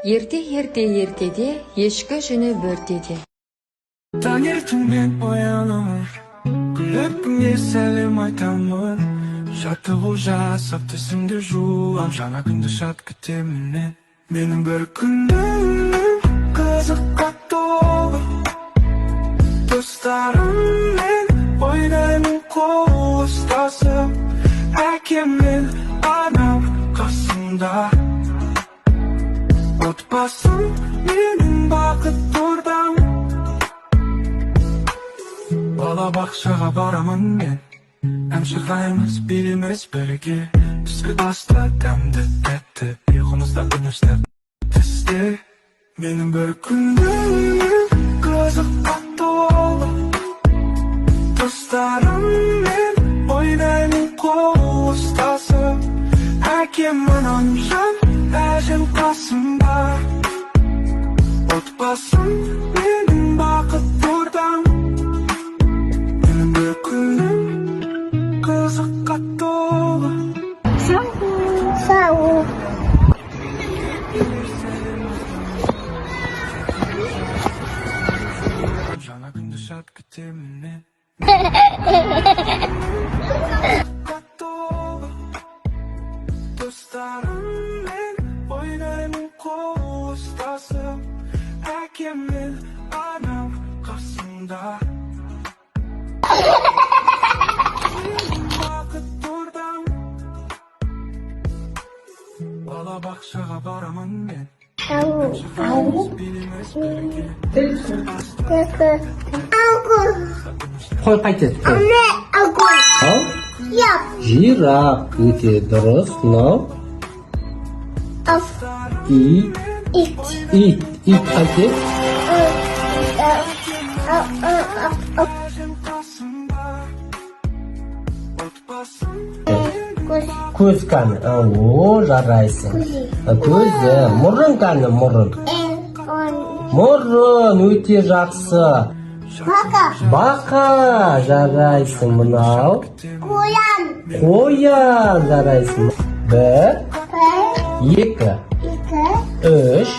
Ертеде, ешкі жүні бөртеде. Таңертең мен оянамын, күліп сәлем айтамын. Жаттығу жасап түсімді жуам, жаңа күнді шат күтемін мен. Менің бір күнім қызыққа толы, достарыммен ойнаймын қол ұстасып. Әкем мен анам қасымда, отбасым менің бақыт ордам. Балабақшаға барамын мен, ән шырқаймыз, билейміз бірге. Түскі аста дәмді тәтті, ұйқымызда үніштер түсте. Менің бір күнім қызыққа толы, достарыммен ойнаймын қол ұстасып. Әкем анам жан, әжем қасымда, отбасым менің бақыт ордам. Менің бір күнім қызыққа толы. Сау. Жаңа күнді шат күтемін мен. Достарыммен ойнаймын қол ұстасып. Әкем мен анам қасымда, бақыт ордам. Балабақшаға барамын мен, билейміз бірге. Қой қайтеді? Ал? Жираф, өте дұрыс. Мынау? Ит қайтеді? Көз қаны. О, жарайсың. Көзі. Мұрын қаны, мұрын. Мұрын, өте жақсы. Бақа, жарайсың. Мынау? Қоян, жарайсың. Бір, екі, үш,